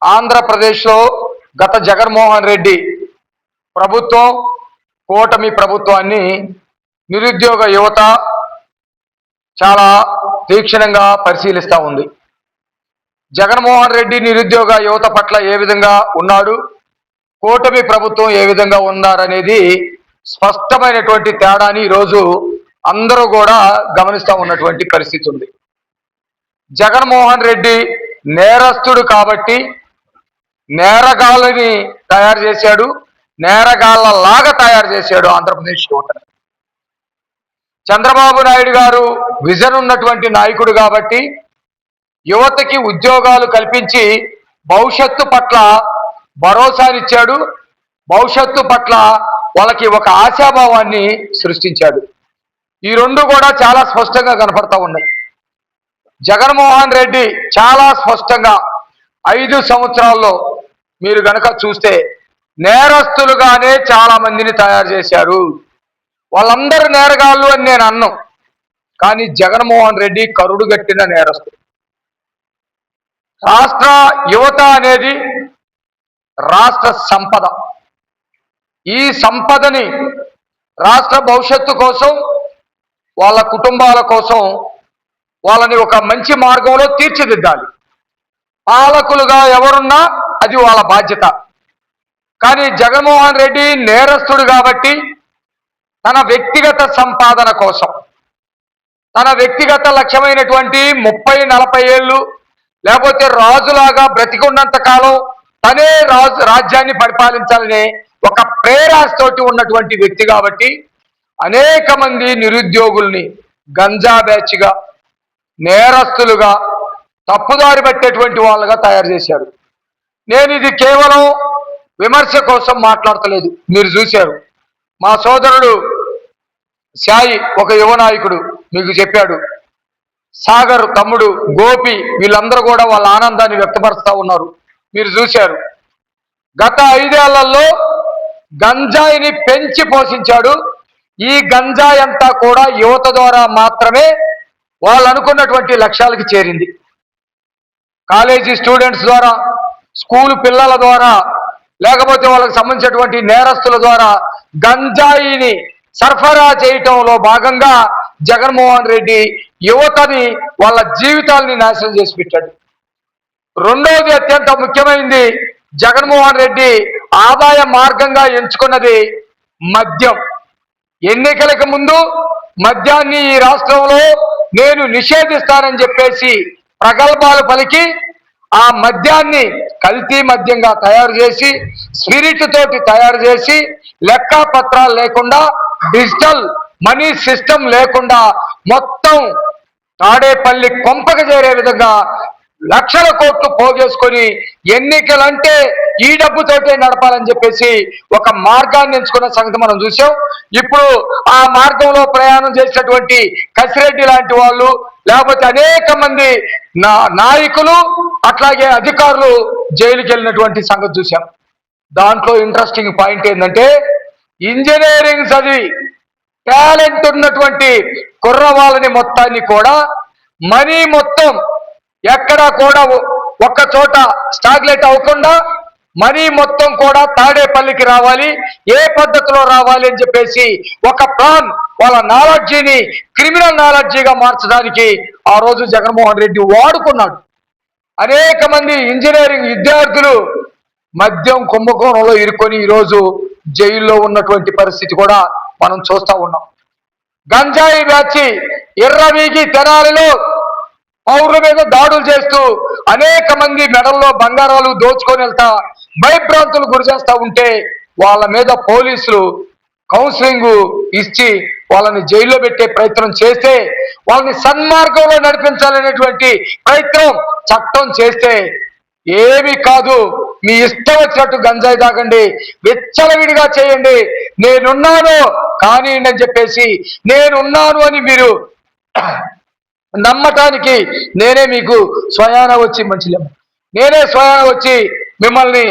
ఆంధ్రప్రదేశ్లో గత జగన్మోహన్ రెడ్డి ప్రభుత్వం, కూటమి ప్రభుత్వాన్ని నిరుద్యోగ యువత చాలా తీక్షణంగా పరిశీలిస్తూ ఉంది. జగన్మోహన్ రెడ్డి నిరుద్యోగ యువత పట్ల ఏ విధంగా ఉన్నాడు, కూటమి ప్రభుత్వం ఏ విధంగా ఉన్నారనేది స్పష్టమైనటువంటి తేడాని ఈరోజు అందరూ కూడా గమనిస్తూ ఉన్నటువంటి పరిస్థితి ఉంది. జగన్మోహన్ రెడ్డి నేరస్తుడు కాబట్టి నేరగాళ్ళని తయారు చేశాడు, నేరగాళ్ళలాగా తయారు చేశాడు ఆంధ్రప్రదేశ్ యువతని. చంద్రబాబు నాయుడు గారు విజన్ ఉన్నటువంటి నాయకుడు కాబట్టి యువతకి ఉద్యోగాలు కల్పించి భవిష్యత్తు పట్ల భరోసానిచ్చాడు, భవిష్యత్తు పట్ల వాళ్ళకి ఒక ఆశాభావాన్ని సృష్టించాడు. ఈ రెండు కూడా చాలా స్పష్టంగా కనపడతా ఉన్నాయి. జగన్మోహన్ రెడ్డి చాలా స్పష్టంగా 5 సంవత్సరాల్లో మీరు గనక చూస్తే నేరస్తులుగానే చాలా మందిని తయారు చేశారు. వాళ్ళందరూ నేరగాళ్ళు అని నేను అన్నాను, కానీ జగన్మోహన్ రెడ్డి కరుడు గట్టిన నేరస్తుడు. రాష్ట్ర యువత అనేది రాష్ట్ర సంపద. ఈ సంపదని రాష్ట్ర భవిష్యత్తు కోసం, వాళ్ళ కుటుంబాల కోసం వాళ్ళని ఒక మంచి మార్గంలో తీర్చిదిద్దాలి. పాలకులుగా ఎవరున్నా అది వాళ్ళ బాధ్యత. కానీ జగన్మోహన్ రెడ్డి నేరస్తుడు కాబట్టి తన వ్యక్తిగత సంపాదన కోసం, తన వ్యక్తిగత లక్ష్యమైనటువంటి 30-40 ఏళ్ళు లేకపోతే రాజులాగా బ్రతికున్నంత కాలం తనే రాజ్యాన్ని పరిపాలించాలనే ఒక ప్రేరాశతోటి ఉన్నటువంటి వ్యక్తి కాబట్టి అనేక మంది నిరుద్యోగుల్ని గంజా బ్యాచ్గా, నేరస్తులుగా, తప్పుదారి పట్టేటువంటి వాళ్ళుగా తయారు చేశారు. నేను ఇది కేవలం విమర్శ కోసం మాట్లాడతలేదు. మీరు చూశారు, మా సోదరుడు సాయి ఒక యువ నాయకుడు మీకు చెప్పాడు, సాగర్ తమ్ముడు గోపి వీళ్ళందరూ కూడా వాళ్ళ ఆనందాన్ని వ్యక్తపరుస్తూ ఉన్నారు. మీరు చూశారు, గత 5 ఏళ్లలో గంజాయిని పెంచి పోషించాడు. ఈ గంజాయి అంతా కూడా యువత ద్వారా మాత్రమే వాళ్ళు అనుకున్నటువంటి లక్ష్యాలకు చేరింది. కాలేజీ స్టూడెంట్స్ ద్వారా, స్కూల్ పిల్లల ద్వారా, లేకపోతే వాళ్ళకి సంబంధించినటువంటి నేరస్తుల ద్వారా గంజాయిని సరఫరా చేయటంలో భాగంగా జగన్మోహన్ రెడ్డి యువతని వాళ్ళ జీవితాలని నాశనం చేసి పెట్టాడు. రెండవది అత్యంత ముఖ్యమైనది, జగన్మోహన్ రెడ్డి ఆదాయ మార్గంగా ఎంచుకున్నది మద్యం. ఎన్నికలకు ముందు మద్యాన్ని ఈ రాష్ట్రంలో నేను నిషేధిస్తానని చెప్పేసి ప్రగల్భాలు పలికి ఆ మద్యాన్ని కల్తీ మద్యంగా తయారు చేసి, స్పిరిట్ తోటి తయారు చేసి, లెక్క పత్రాలు లేకుండా, డిజిటల్ మనీ సిస్టమ్ లేకుండా మొత్తం తాడేపల్లి కొంపక చేరే విధంగా లక్షల కోట్లు పోగేసుకొని ఎన్నికలంటే ఈ డబ్బుతోటే నడపాలని చెప్పేసి ఒక మార్గాన్ని ఎంచుకున్న సంగతి మనం చూసాం. ఇప్పుడు ఆ మార్గంలో ప్రయాణం చేసినటువంటి కసిరెడ్డి లాంటి వాళ్ళు, లేకపోతే అనేక మంది నాయకులు అట్లాగే అధికారులు జైలుకి వెళ్ళినటువంటి సంగతి చూసాం. దాంట్లో ఇంట్రెస్టింగ్ పాయింట్ ఏంటంటే, ఇంజనీరింగ్ చదివి టాలెంట్ ఉన్నటువంటి కుర్రవాళ్ళని మొత్తాన్ని కూడా మనీ మొత్తం ఎక్కడా కూడా ఒక్క చోట స్టాగ్లేట్ అవ్వకుండా మనీ మొత్తం కూడా తాడేపల్లికి రావాలి, ఏ పద్ధతిలో రావాలి అని చెప్పేసి ఒక ప్లాన్, వాళ్ళ నాలెడ్జీని క్రిమినల్ నాలెడ్జీగా మార్చడానికి ఆ రోజు జగన్మోహన్ రెడ్డి వాడుకున్నాడు. అనేక మంది ఇంజనీరింగ్ విద్యార్థులు మద్యం కుంభకోణంలో ఇరుకొని ఈరోజు జైల్లో ఉన్నటువంటి పరిస్థితి కూడా మనం చూస్తూ ఉన్నాం. గంజాయి బ్యాచి ఎర్రవీగి తెనాలిలో పౌరుల మీద దాడులు చేస్తూ అనేక మంది మెడల్లో బంగారాలు దోచుకొని వెళ్తా భయభ్రాంతులు గురి చేస్తూ ఉంటే వాళ్ళ మీద పోలీసులు కౌన్సిలింగ్ ఇచ్చి వాళ్ళని జైల్లో పెట్టే ప్రయత్నం చేస్తే, వాళ్ళని సన్మార్గంలో నడిపించాలనేటువంటి ప్రయత్నం చట్టం చేస్తే, ఏమీ కాదు మీ ఇష్టం వచ్చినట్టు గంజాయి తాగండి, విచ్చలవిడిగా చేయండి, నేనున్నాను కానీ అని చెప్పేసి, నేనున్నాను అని మీరు నమ్మటానికి నేనే మీకు స్వయాన వచ్చి మిమ్మల్ని